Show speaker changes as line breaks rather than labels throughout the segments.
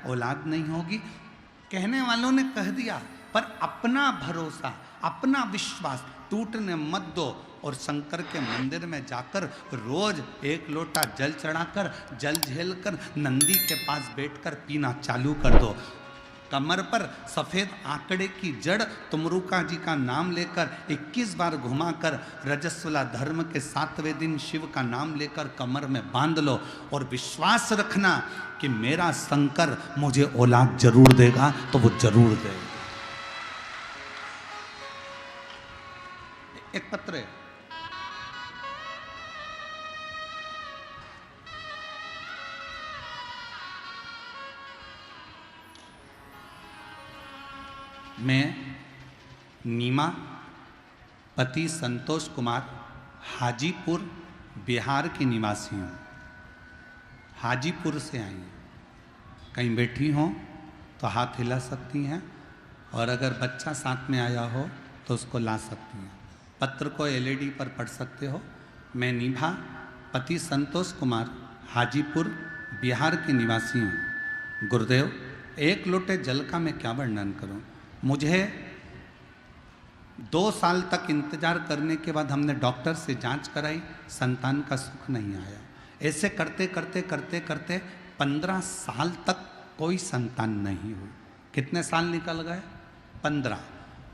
औलाद नहीं होगी। कहने वालों ने कह दिया, पर अपना भरोसा, अपना विश्वास टूटने मत दो और शंकर के मंदिर में जाकर रोज एक लोटा जल चढ़ाकर, जल झेलकर नंदी के पास बैठकर पीना चालू कर दो। कमर पर सफेद आंकड़े की जड़ तुमरुका जी का नाम लेकर 21 बार घुमाकर रजस्वला धर्म के 7वें दिन शिव का नाम लेकर कमर में बांध लो और विश्वास रखना कि मेरा शंकर मुझे औलाद जरूर देगा, तो वो जरूर देगा। एक पत्र है, मैं नीमा पति संतोष कुमार हाजीपुर बिहार की निवासी हूँ। हाजीपुर से आई हैं। कहीं बैठी हों तो हाथ हिला सकती हैं और अगर बच्चा साथ में आया हो तो उसको ला सकती हैं। पत्र को एलईडी पर पढ़ सकते हो। मैं नीभा पति संतोष कुमार हाजीपुर बिहार की निवासी हूँ। गुरुदेव, एक लोटे जल का मैं क्या वर्णन करूँ। मुझे 2 साल तक इंतजार करने के बाद हमने डॉक्टर से जांच कराई, संतान का सुख नहीं आया। ऐसे करते करते करते करते 15 साल तक कोई संतान नहीं हुई। कितने साल निकल गए?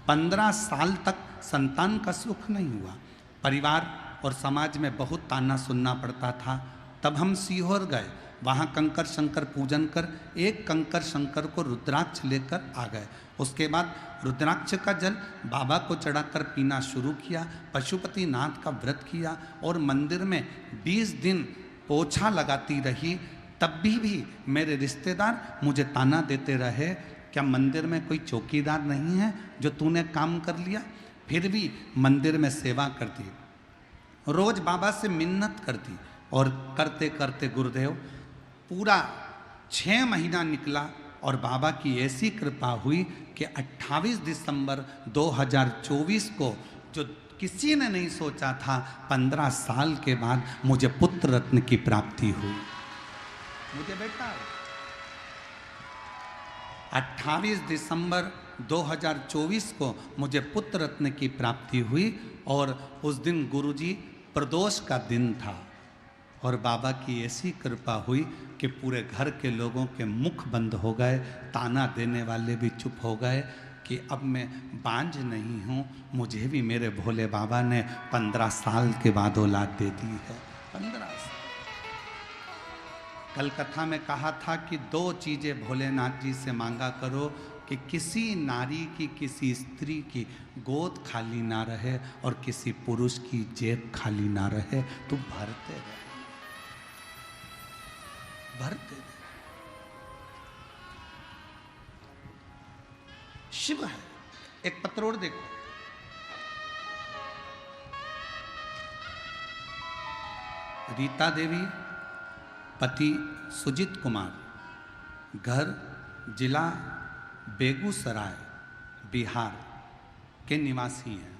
15 साल तक संतान का सुख नहीं हुआ। परिवार और समाज में बहुत ताना सुनना पड़ता था। तब हम सीहोर गए, वहाँ कंकर शंकर पूजन कर एक कंकर शंकर को रुद्राक्ष लेकर आ गए। उसके बाद रुद्राक्ष का जल बाबा को चढ़ाकर पीना शुरू किया। पशुपति नाथ का व्रत किया और मंदिर में 20 दिन पोछा लगाती रही। तब भी मेरे रिश्तेदार मुझे ताना देते रहे, क्या मंदिर में कोई चौकीदार नहीं है जो तूने काम कर लिया। फिर भी मंदिर में सेवा करती, रोज बाबा से मिन्नत करती और करते करते गुरुदेव पूरा 6 महीना निकला और बाबा की ऐसी कृपा हुई कि 28 दिसंबर 2024 को, जो किसी ने नहीं सोचा था, 15 साल के बाद मुझे पुत्र रत्न की प्राप्ति हुई। मुझे बेटा 28 दिसंबर 2024 को मुझे पुत्र रत्न की प्राप्ति हुई और उस दिन गुरुजी प्रदोष का दिन था और बाबा की ऐसी कृपा हुई कि पूरे घर के लोगों के मुख बंद हो गए, ताना देने वाले भी चुप हो गए कि अब मैं बांझ नहीं हूँ। मुझे भी मेरे भोले बाबा ने 15 साल के बाद औलाद दे दी है। 15 साल। कल कथा में कहा था कि 2 चीज़ें भोलेनाथ जी से मांगा करो कि किसी नारी की, किसी स्त्री की गोद खाली ना रहे और किसी पुरुष की जेब खाली ना रहे। तो भरते रहे, भरते रहे। शिव है। एक पत्र और देखो, रीता देवी पति सुजीत कुमार, घर जिला बेगूसराय बिहार के निवासी हैं।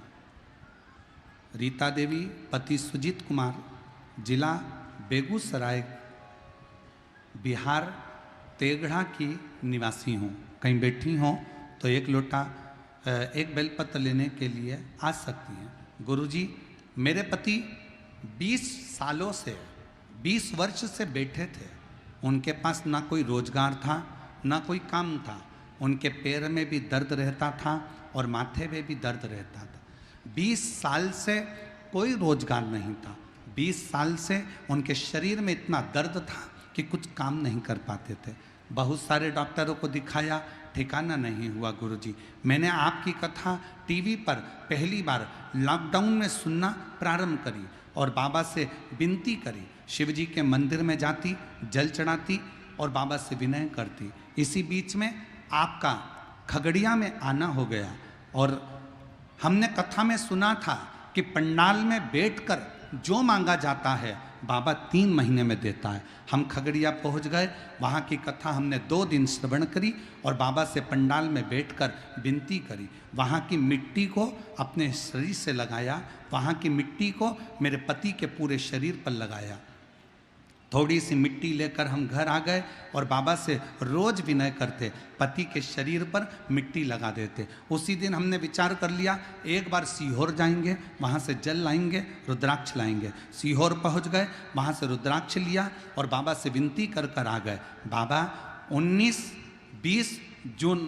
रीता देवी पति सुजीत कुमार, जिला बेगूसराय बिहार तेगढ़ा की निवासी हूँ। कहीं बैठी हों तो एक लोटा एक बेलपत्र लेने के लिए आ सकती हैं। गुरुजी, मेरे पति 20 सालों से, 20 वर्ष से बैठे थे। उनके पास ना कोई रोजगार था, ना कोई काम था। उनके पैर में भी दर्द रहता था और माथे में भी दर्द रहता था। 20 साल से कोई रोजगार नहीं था। 20 साल से उनके शरीर में इतना दर्द था कि कुछ काम नहीं कर पाते थे। बहुत सारे डॉक्टरों को दिखाया, ठिकाना नहीं हुआ। गुरुजी, मैंने आपकी कथा टीवी पर पहली बार लॉकडाउन में सुनना प्रारंभ करी और बाबा से विनती करी। शिव जी के मंदिर में जाती, जल चढ़ाती और बाबा से विनय करती। इसी बीच में आपका खगड़िया में आना हो गया और हमने कथा में सुना था कि पंडाल में बैठकर जो मांगा जाता है बाबा 3 महीने में देता है। हम खगड़िया पहुंच गए, वहाँ की कथा हमने 2 दिन श्रवण करी और बाबा से पंडाल में बैठकर विनती करी। वहाँ की मिट्टी को अपने शरीर से लगाया, वहाँ की मिट्टी को मेरे पति के पूरे शरीर पर लगाया। थोड़ी सी मिट्टी लेकर हम घर आ गए और बाबा से रोज विनय करते, पति के शरीर पर मिट्टी लगा देते। उसी दिन हमने विचार कर लिया एक बार सीहोर जाएंगे, वहाँ से जल लाएंगे, रुद्राक्ष लाएंगे। सीहोर पहुँच गए, वहाँ से रुद्राक्ष लिया और बाबा से विनती कर कर आ गए। बाबा 19-20 जून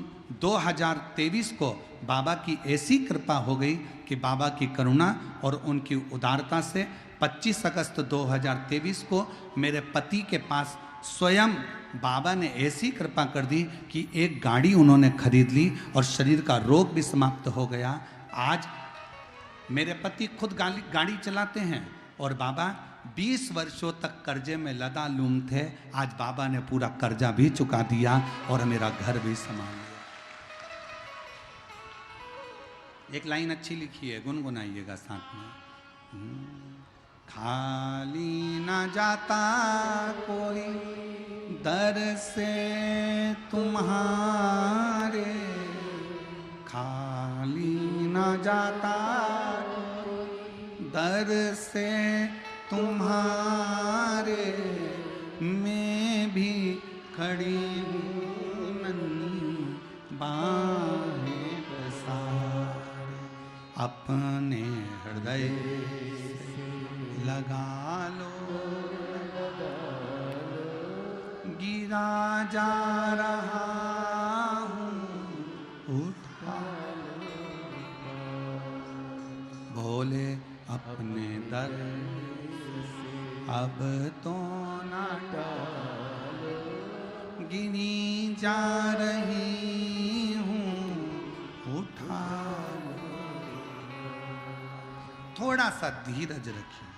2023 को बाबा की ऐसी कृपा हो गई कि बाबा की करुणा और उनकी उदारता से 25 अगस्त 2023 को मेरे पति के पास स्वयं बाबा ने ऐसी कृपा कर दी कि एक गाड़ी उन्होंने खरीद ली और शरीर का रोग भी समाप्त हो गया। आज मेरे पति खुद गाड़ी चलाते हैं और बाबा 20 वर्षों तक कर्जे में लदालूम थे। आज बाबा ने पूरा कर्जा भी चुका दिया और मेरा घर भी संभाल लिया। एक लाइन अच्छी लिखी है, गुनगुनाइएगा साथ में। खाली न जाता कोई दर से तुम्हारे, खाली न जाता दर से तुम्हारे, मैं भी खड़ी हूँ नन्ही बाहें पसारे, अपने हृदय लगा लो, गिरा जा रहा हूँ उठा भोले अपने दर, अब तो ना टालो, गिनी जा रही हूँ उठा लो। थोड़ा सा धीरज रखिए।